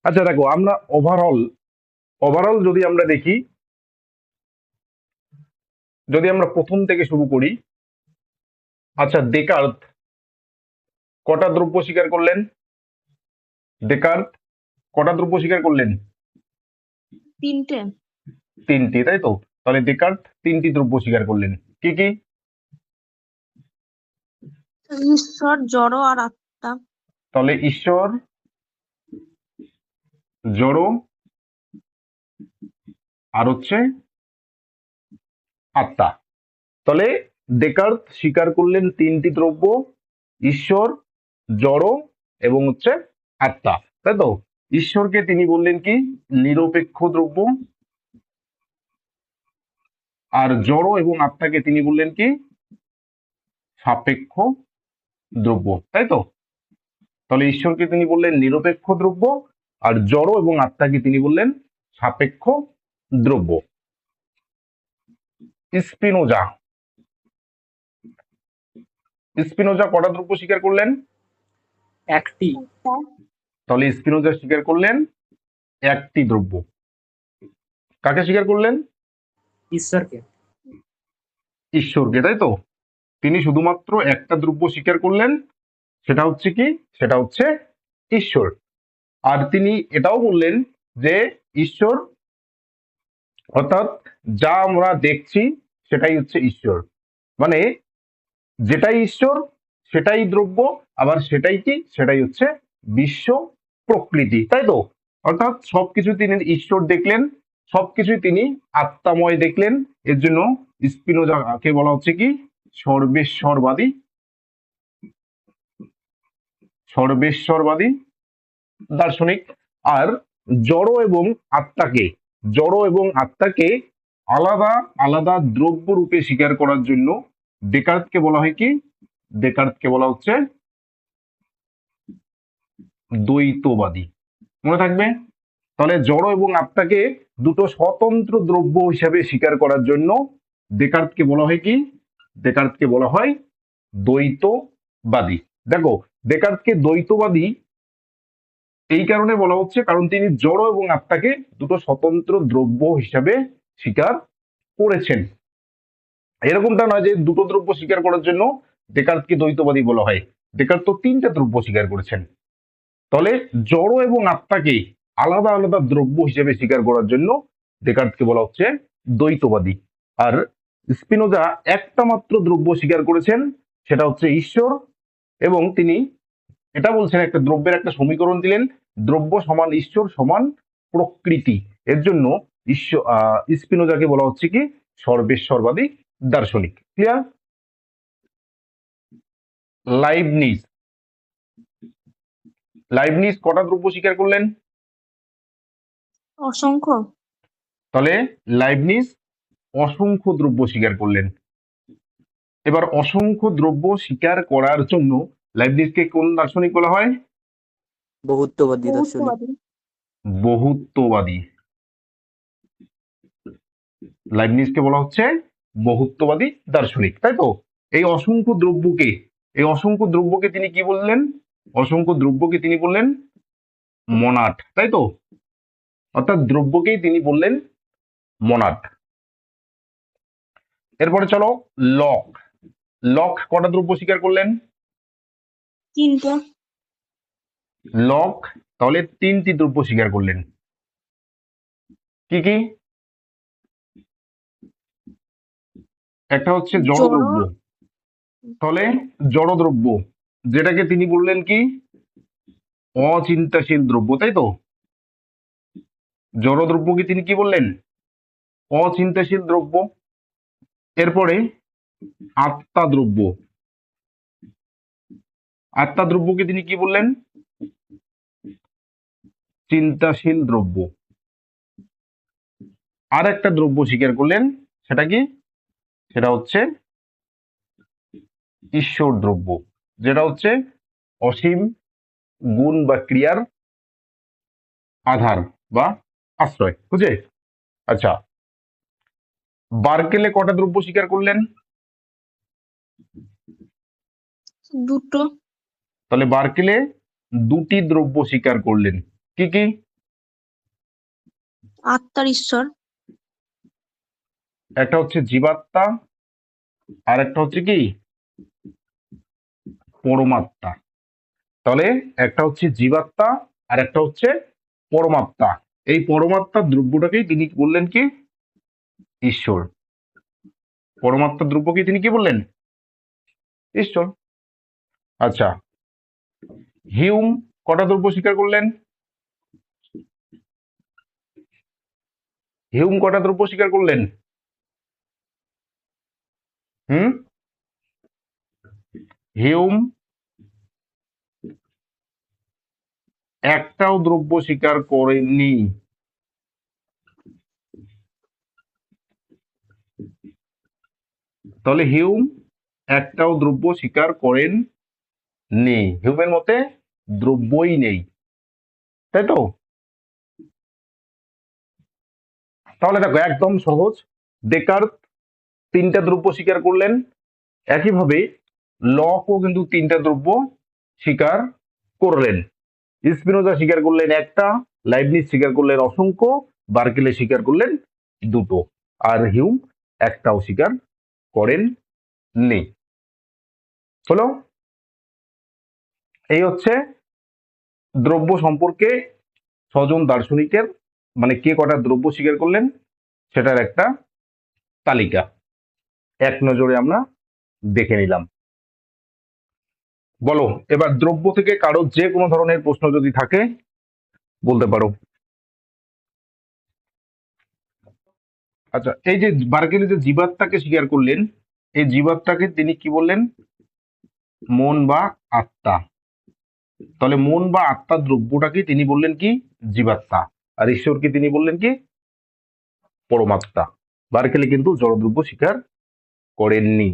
আচ্ছা দেখো, আমরা ওভারঅল ওভারঅল যদি আমরা দেখি, যদি আমরা প্রথম থেকে শুরু করি। আচ্ছা, ডেকার্ত কটা দ্রব্য স্বীকার করলেন? ডেকার্ত কটা দ্রব্য স্বীকার করলেন? তিনটে। তিনটি, তাই তো? তাহলে ডেকার্ত তিনটি দ্রব্য স্বীকার করলেন। কি কি? ঈশ্বর, জড় আর আত্মা। তাহলে ঈশ্বর, জড়, আর হচ্ছে আত্মা। তাহলে ডেকার্ত স্বীকার করলেন তিনটি দ্রব্য: ঈশ্বর, জড় এবং হচ্ছে আত্মা, তাই তো? ঈশ্বরকে তিনি বললেন কি? নিরপেক্ষ দ্রব্য। আর জড় এবং আত্মাকে তিনি বললেন কি? সাপেক্ষ দ্রব্য, তাই তো? তাহলে ঈশ্বরকে তিনি বললেন নিরপেক্ষ দ্রব্য, আর জড় এবং আত্মাকে তিনি বললেন সাপেক্ষ দ্রব্য। স্পিনোজা স্পিনোজা কটা দ্রব্য স্বীকার করলেন? একটি। তাহলে স্পিনোজা স্বীকার করলেন একটি দ্রব্য। কাকে স্বীকার করলেন? ঈশ্বরকে। ঈশ্বরকে, তাই তো? তিনি শুধুমাত্র একটা দ্রব্য স্বীকার করলেন, সেটা হচ্ছে কি? সেটা হচ্ছে ঈশ্বর। আর তিনি এটাও বললেন যে ঈশ্বর, অর্থাৎ যা আমরা দেখছি সেটাই হচ্ছে ঈশ্বর। মানে যেটাই ঈশ্বর সেটাই দ্রব্য, আবার সেটাই কি? সেটাই হচ্ছে বিশ্ব প্রকৃতি, তাই তো? অর্থাৎ সবকিছু তিনি ঈশ্বর দেখলেন, সবকিছুই তিনি আত্মাময় দেখলেন। এর জন্য স্পিনোজাকে বলা হচ্ছে কি? সর্বেশ্বরবাদী সর্বেশ্বরবাদী দার্শনিক। আর জড় এবং আত্মাকে জড় এবং আত্মাকে আলাদা আলাদা দ্রব্য রূপে স্বীকার করার জন্য ডেকার্তকে বলা হয় কি? ডেকার্তকে বলা হচ্ছে দ্বৈতবাদী। মনে থাকবে? তাহলে জড় এবং আত্মাকে দুটো স্বতন্ত্র দ্রব্য হিসাবে স্বীকার করার জন্য ডেকার্তকে বলা হয় কি? ডেকার্তকে বলা হয় দ্বৈতবাদী। দেখো, ডেকার্তকে দ্বৈতবাদী এই কারণে বলা হচ্ছে কারণ তিনি জড় এবং আত্মাকে দুটো স্বতন্ত্র দ্রব্য হিসাবে স্বীকার করেছেন। এরকমটা নয় যে দুটো দ্রব্য স্বীকার করার জন্য ডেকার্তকে দ্বৈতবাদী বলা হয়। ডেকার্ত তো তিনটা দ্রব্য স্বীকার করেছেন। তাহলে জড় এবং আত্মাকে আলাদা আলাদা দ্রব্য হিসেবে স্বীকার করার জন্য ডেকার্তকে বলা হচ্ছে দ্বৈতবাদী। আর স্পিনোজা একটা মাত্র দ্রব্য স্বীকার করেছেন, সেটা হচ্ছে ঈশ্বর। এবং তিনি এটা বলছেন, একটা দ্রব্যের একটা সমীকরণ দিলেন, দ্রব্য সমান ঈশ্বর সমান প্রকৃতি। এর জন্য স্পিনোজাকে বলা হচ্ছে কি? সর্বেশ্বরবাদী দার্শনিক। ক্লিয়ার? লাইবনিজ লাইবনিজ কটা দ্রব্য স্বীকার করলেন? অসংখ্য। তাহলে লাইবনিজ অসংখ্য দ্রব্য স্বীকার করলেন। এবার অসংখ্য দ্রব্য স্বীকার করার জন্য লাইবনিজকে কোন দার্শনিক বলা হয়? বহুত্ববাদী দার্শনিক। বহুত্ববাদী। বহুত্ববাদী। লাইবনিজকে বলা হচ্ছে বহুত্ববাদী দার্শনিক, তাই তো? এই অসংখ্য দ্রব্যকে এই অসংখ্য দ্রব্যকে তিনি কি বললেন? অসংখ্য দ্রব্যকে তিনি বললেন মনাড, তাই তো? অর্থাৎ দ্রব্যকেই তিনি বললেন মনাড। এরপরে চলো, লক লক কটা দ্রব্য স্বীকার করলেন? তিনটে। লক তাহলে তিনটি দ্রব্য স্বীকার করলেন। কি কি? একটা হচ্ছে জড় জড়। দ্রব্য। তাহলে জড় দ্রব্য, যেটাকে তিনি বললেন কি? অচিন্তাশীল দ্রব্য, তাই তো? জড় দ্রব্যকে তিনি কি বললেন? অচিন্তাশীল দ্রব্য। এরপরে আত্মা দ্রব্য আত্মা দ্রব্যকে তিনি কি বললেন? চিন্তাশীল দ্রব্য। আর একটা দ্রব্য স্বীকার করলেন, সেটা কি? সেটা হচ্ছে ঈশ্বর দ্রব্য, যেটা হচ্ছে অসীম গুণ বা ক্রিয়ার আধার বা আশ্রয়। বুঝে? আচ্ছা, বার্কেলে কটা দ্রব্য স্বীকার করলেন? দুটো। তাহলে বার্কেলে দুটি দ্রব্য স্বীকার করলেন। কি কি? আত্মার ঈশ্বর। একটা হচ্ছে জীবাত্মা, আর একটা হচ্ছে কি পরমাত্মা। তাহলে একটা হচ্ছে জীবাত্মা আর একটা হচ্ছে পরমাত্মা। এই পরমাত্মার দ্রব্যটাকেই তিনি বললেন কি ঈশ্বর। পরমাত্মার দ্রব্যকে তিনি কি বললেন ঈশ্বর। আচ্ছা, হিউম কটা দ্রব্য স্বীকার করলেন? হিউম কটা দ্রব্য স্বীকার করলেন? হুম, হিউম একটাও দ্রব্য স্বীকার করেননি। তাহলে হিউম একটাও দ্রব্য স্বীকার করেন নি। হিউমের মতে দ্রব্যই নেই, তাই তো? তাহলে দেখো একদম সহজ, ডেকার্ত তিনটা দ্রব্য স্বীকার করলেন, একইভাবে লকও কিন্তু তিনটা দ্রব্য স্বীকার করলেন। স্পিনোজা স্বীকার করলেন একটা, লাইবনিজ স্বীকার করলেন অসংখ্য, বার্কেলে স্বীকার করলেন দুটো, আর হিউম একটাও স্বীকার করেন নি। হলো? এই হচ্ছে দ্রব্য সম্পর্কে ছজন দার্শনিকের মানে কে কটা দ্রব্য স্বীকার করলেন সেটার একটা তালিকা এক নজরে আমরা দেখে নিলাম। বলো এবার দ্রব্য থেকে কারো যে কোনো ধরনের প্রশ্ন যদি থাকে বলতে পারো। আচ্ছা, এই যে বার্কেলে যে জীবাত্মাকে স্বীকার করলেন, এই জীবাত্মাকে তিনি কি বললেন? মন বা আত্মা। তাহলে মন বা আত্মার দ্রব্যটাকে তিনি বললেন কি জীবাত্মা, আর ঈশ্বরকে তিনি বললেন কি পরমাত্মা। বার্কেলে কিন্তু জড়দ্রব্য স্বীকার করেননি।